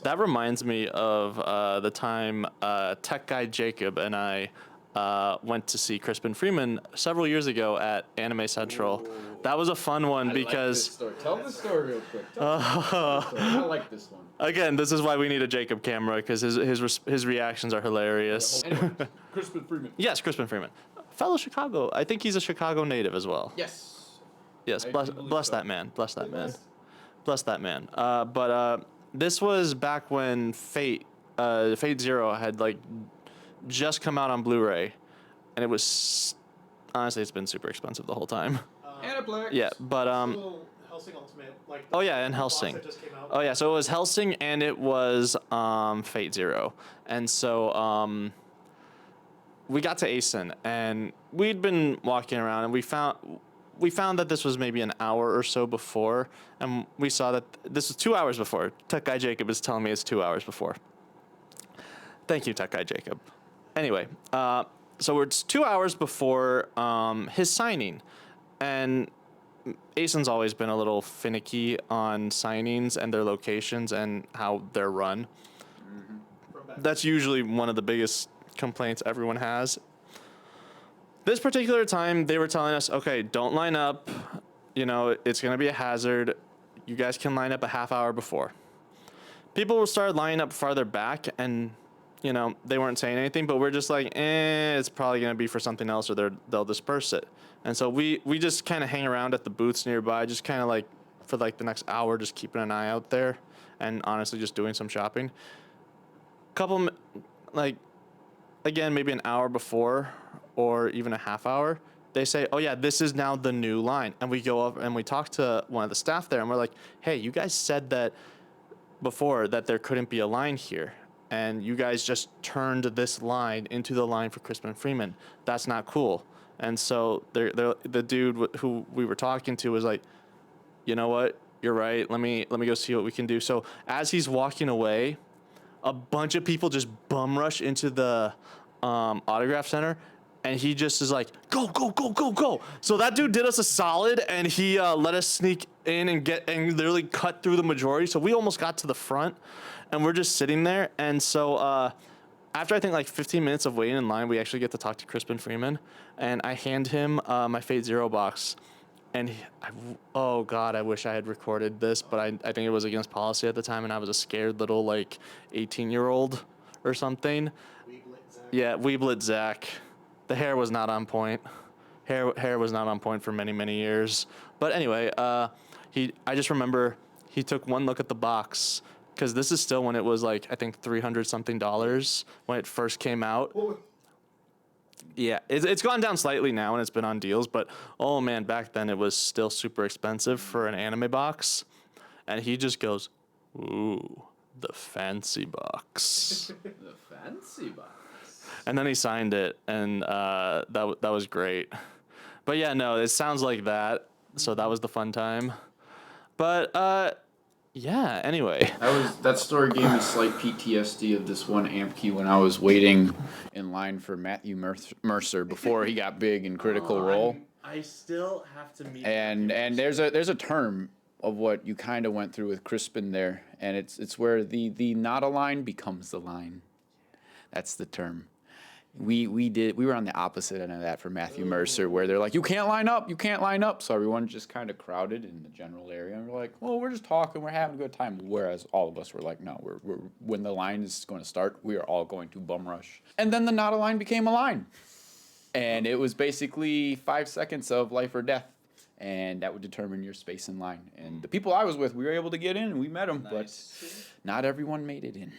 That reminds me of the time tech guy Jacob and I went to see Crispin Freeman several years ago at Anime Central. Ooh. That was a fun one because Tell the story real quick. Tell the story. I like this one. again, this is why we need a Jacob camera because his reactions are hilarious. Anyway, Crispin Freeman. Yes, Crispin Freeman, fellow Chicago. I think he's a Chicago native as well. Yes. Yes, I bless, do believe bless so. that man. Bless that man. Bless that man. But this was back when Fate Zero had like just come out on Blu-ray, and it was honestly it's been super expensive the whole time. Aniplex. Yeah, but Hellsing Ultimate, like oh yeah, and the box Hellsing. that just came out. Oh yeah, so it was Hellsing and it was Fate Zero, and so we got to Acen and we'd been walking around and we found that this was maybe an hour or so before, and we saw that this was 2 hours before. Tech Guy Jacob is telling me it's 2 hours before. Thank you, Tech Guy Jacob. Anyway, so it's 2 hours before his signing, and Asen's always been a little finicky on signings and their locations and how they're run. That's usually one of the biggest complaints everyone has. This particular time, they were telling us, okay, don't line up. You know, it's going to be a hazard. You guys can line up a half hour before. People will start lining up farther back, and, you know, they weren't saying anything, but we're just like, it's probably going to be for something else, or they'll disperse it. And so we just kind of hang around at the booths nearby, just kind of like for like the next hour, just keeping an eye out there, and honestly just doing some shopping. Like, again, maybe an hour before or even a half hour, they say, oh yeah, this is now the new line. And we go up and we talk to one of the staff there and we're like, hey, you guys said that before that there couldn't be a line here. And you guys just turned this line into the line for Crispin Freeman. That's not cool. And so the dude who we were talking to was like, you know what? You're right. Let me go see what we can do. So as he's walking away, a bunch of people just bum rush into the autograph center, and he just is like, go, go, go, go, go. So that dude did us a solid, and he let us sneak in and literally cut through the majority. So we almost got to the front, and we're just sitting there. And so after I think like 15 minutes of waiting in line, we actually get to talk to Crispin Freeman, and I hand him my Fate Zero box. And oh God, I wish I had recorded this, but I think it was against policy at the time, and I was a scared little like 18-year-old or something. Weeblet Zach. Yeah, Weeblet Zach. The hair was not on point. Hair was not on point for many, many years. But anyway, I just remember he took one look at the box, because this is still when it was like I think $300 something when it first came out. Yeah, it's gone down slightly now and it's been on deals, but oh man, back then it was still super expensive for an anime box. And he just goes, ooh, the fancy box. The fancy box. And then he signed it, and that was great. But yeah, no, it sounds like that. So that was the fun time. But yeah, anyway. That story gave me slight PTSD of this one amp key when I was waiting in line for Matthew Mercer before he got big in Critical Role. I still have to meet. And there's a term of what you kind of went through with Crispin there, and it's where the not a line becomes the line. That's the term. We were on the opposite end of that for Matthew Mercer, where they're like, you can't line up. So everyone just kind of crowded in the general area, and we're like, well, we're just talking, we're having a good time. Whereas all of us were like, no, we're when the line is going to start, we are all going to bum rush. And then the not a line became a line, and it was basically 5 seconds of life or death, and that would determine your space in line. And the people I was with, we were able to get in, and we met them, but not everyone made it in.